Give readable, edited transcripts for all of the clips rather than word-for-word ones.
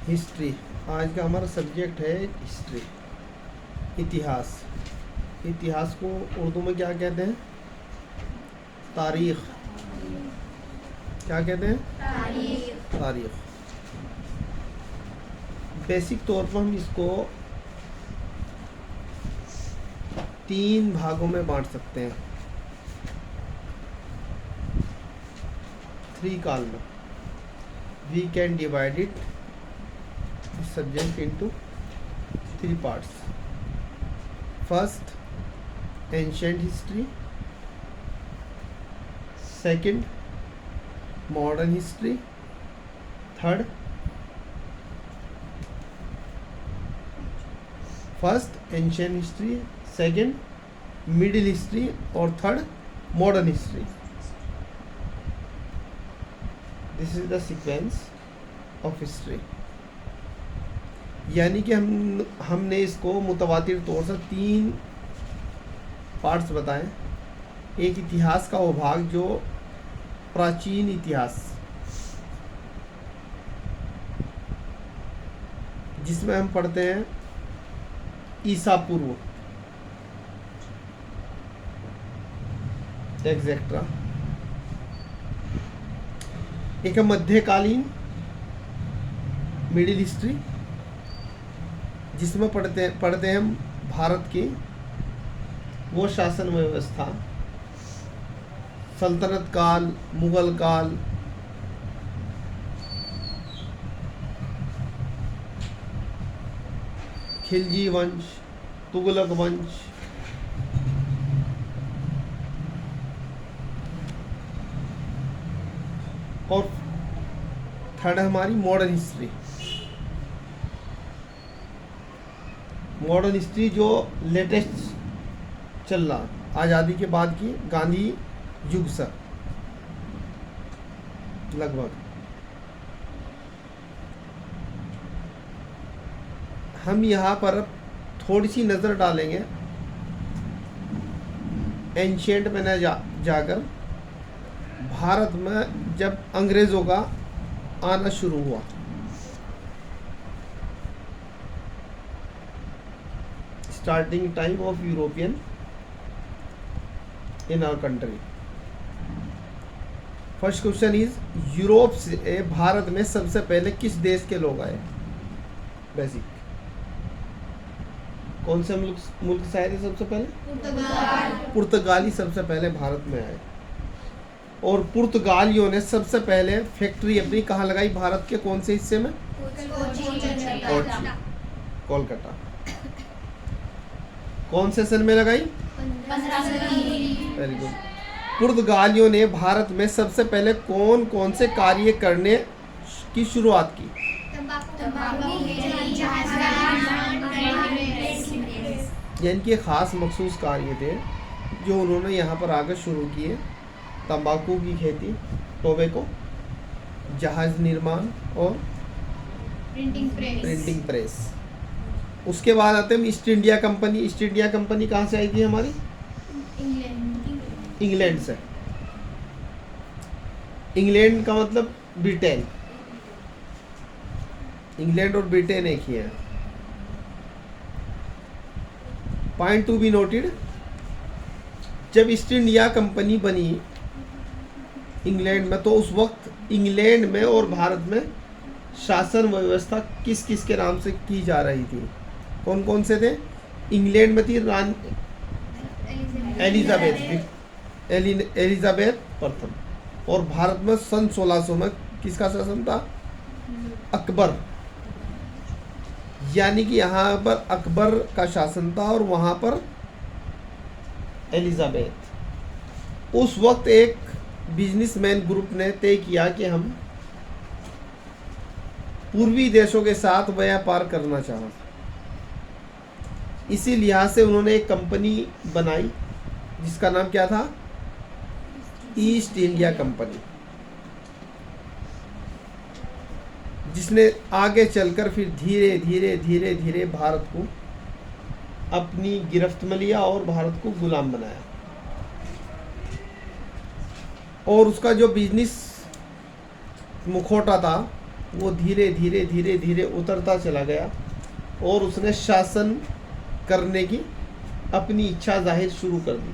History. आज का हमारा सब्जेक्ट है हिस्ट्री, इतिहास। इतिहास को उर्दू में क्या कहते हैं? तारीख। क्या कहते हैं? तारीख। बेसिक तौर पर हम इसको 3 भागों में बांट सकते हैं, 3 column. We can divide it subject into 3 parts. First, ancient history. Second, modern history. Third, first ancient history, second middle history और third modern history. This is the sequence of history. यानी कि हमने इसको मुतवातिर तौर से 3 पार्ट्स बताएं। एक इतिहास का वो भाग जो प्राचीन इतिहास, जिसमें हम पढ़ते हैं ईसा पूर्व एक्सेट्रा। एक है मध्यकालीन मिडिल हिस्ट्री, जिसमें पढ़ते हैं हम भारत की वो शासन व्यवस्था, सल्तनत काल, मुगल काल, खिलजी वंश, तुगलक वंश, और थर्ड हमारी मॉडर्न हिस्ट्री। मॉडर्न हिस्ट्री जो लेटेस्ट चल रहा, आज़ादी के बाद की, गांधी युग से लगभग। हम यहाँ पर थोड़ी सी नज़र डालेंगे एंशिएंट में न जाकर भारत में जब अंग्रेज़ों का आना शुरू हुआ। Starting time of European in our country. First question is, Europe से भारत में सबसे पहले किस देश के लोग आए? बेसिक, कौन से मुल्क से आए थे सबसे पहले? पुर्तगाली सबसे पहले भारत में आए। और पुर्तगालियों ने सबसे पहले फैक्ट्री अपनी कहाँ लगाई? भारत के कौन से हिस्से में? कोलकाता। कौन से सन में लगाई? 15 वेरी गुड। पुर्तगालियों ने भारत में सबसे पहले कौन कौन से कार्य करने की शुरुआत की? यानी कि खास मखसूस कार्य थे जो उन्होंने यहाँ पर आकर शुरू किए। तंबाकू की खेती, टोबैको, जहाज निर्माण और प्रिंटिंग प्रेस। उसके बाद आते हैं east India company. East India company कहाँ से आई थी हमारी? इंग्लैंड से। इंग्लैंड का मतलब ब्रिटेन। इंग्लैंड और ब्रिटेन एक ही है। पॉइंट टू बी नोटेड, जब ईस्ट इंडिया कंपनी बनी इंग्लैंड में, तो उस वक्त इंग्लैंड में और भारत में शासन व्यवस्था किस किस के नाम से की जा रही थी? कौन कौन से थे? इंग्लैंड में थी रानी एलिजाबेथ प्रथम, और भारत में सन 1600 में किसका शासन था? अकबर। यानी कि यहाँ पर अकबर का शासन था और वहाँ पर एलिजाबेथ। उस वक्त एक बिजनेसमैन ग्रुप ने तय किया कि हम पूर्वी देशों के साथ व्यापार करना चाहते। इसी लिहाज से उन्होंने एक कंपनी बनाई जिसका नाम क्या था? ईस्ट इंडिया कंपनी, जिसने आगे चलकर फिर धीरे धीरे धीरे धीरे भारत को अपनी गिरफ्त में लिया और भारत को गुलाम बनाया। और उसका जो बिजनेस मुखौटा था वो धीरे धीरे धीरे धीरे उतरता चला गया और उसने शासन करने की अपनी इच्छा जाहिर शुरू कर दी।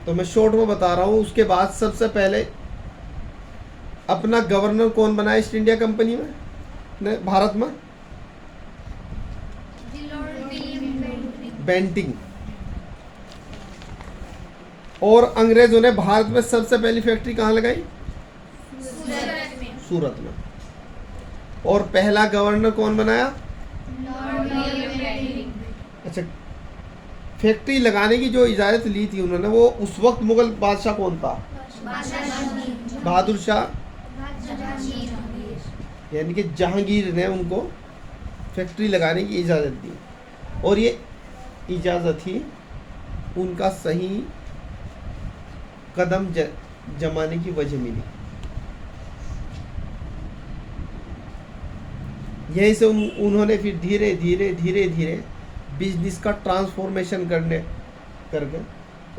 तो मैं शॉर्ट में बता रहा हूँ। उसके बाद सबसे पहले अपना गवर्नर कौन बना ईस्ट इंडिया कंपनी में ने भारत में? बेंटिंग। और अंग्रेजों ने भारत में सबसे पहली फैक्ट्री कहाँ लगाई? सूरत में। और पहला गवर्नर कौन बनाया? अच्छा, फैक्ट्री लगाने की जो इजाजत ली थी उन्होंने, वो उस वक्त मुगल बादशाह कौन था? बहादुर शाह, यानी कि जहांगीर ने उनको फैक्ट्री लगाने की इजाज़त दी। और ये इजाज़त ही उनका सही कदम जमाने की वजह मिली। यहीं से उन्होंने फिर धीरे धीरे धीरे धीरे बिजनेस का ट्रांसफॉर्मेशन करके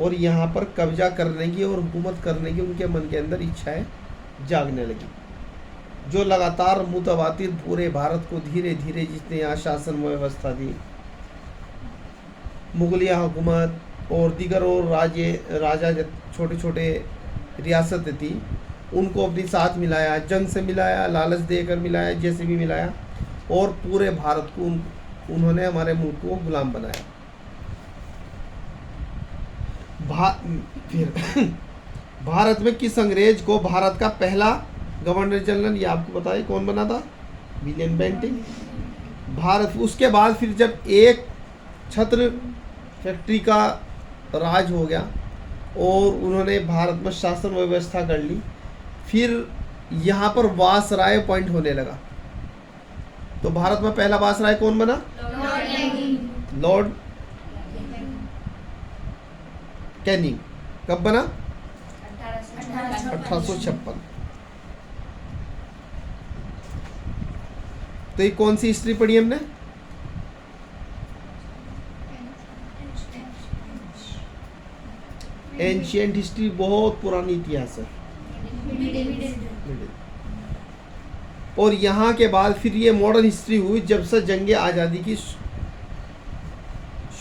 और यहाँ पर कब्जा करने की और हुकूमत करने की उनके मन के अंदर इच्छाएं जागने लगी, जो लगातार मुतवातिर पूरे भारत को धीरे धीरे, जितने यहाँ शासन व्यवस्था थी, मुगलिया हुकूमत और दीगर और राजा छोटे छोटे रियासतें थी, उनको अपने साथ मिलाया, जंग से मिलाया, लालच देकर मिलाया, जैसे भी मिलाया, और पूरे भारत को उन्होंने हमारे मुल्क को गुलाम बनाया। फिर भारत में किस अंग्रेज को भारत का पहला गवर्नर जनरल, ये आपको बताइए कौन बना था? William Bentinck. भारत उसके बाद फिर जब एक छत्र फैक्ट्री का राज हो गया और उन्होंने भारत में शासन व्यवस्था कर ली, फिर यहाँ पर वासराय पॉइंट होने लगा। तो भारत में पहला वासराय कौन बना? Lord Canning. कब बना? 1856। तो ये कौन सी हिस्ट्री पढ़ी हमने? एंशियंट हिस्ट्री, बहुत पुरानी इतिहास है। और यहाँ के बाद फिर ये मॉडर्न हिस्ट्री हुई जब से जंग आज़ादी की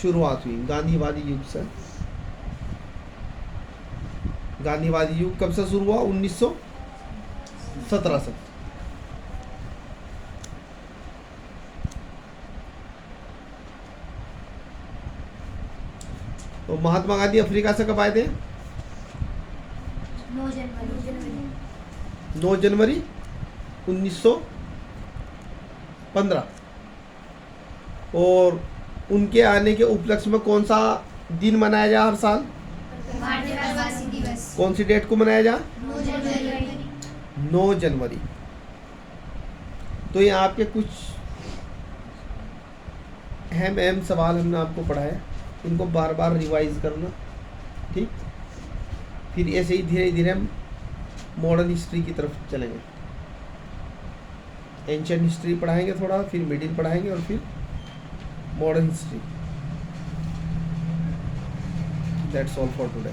शुरुआत हुई, गांधीवादी युग से। गांधीवादी युग कब से शुरू हुआ? 1917 से। तो महात्मा गांधी अफ्रीका से कब आए थे? 9 जनवरी 1915। और उनके आने के उपलक्ष्य में कौन सा दिन मनाया जा हर साल? कौन सी डेट को मनाया जा? 9 जनवरी। तो ये आपके कुछ अहम सवाल हमने आपको पढ़ाए, इनको बार बार रिवाइज करना, ठीक? फिर ऐसे ही धीरे धीरे हम मॉडर्न हिस्ट्री की तरफ चलेंगे। एंशिएंट हिस्ट्री पढ़ाएंगे थोड़ा, फिर मिडिल पढ़ाएंगे और फिर modern history. That's all for today.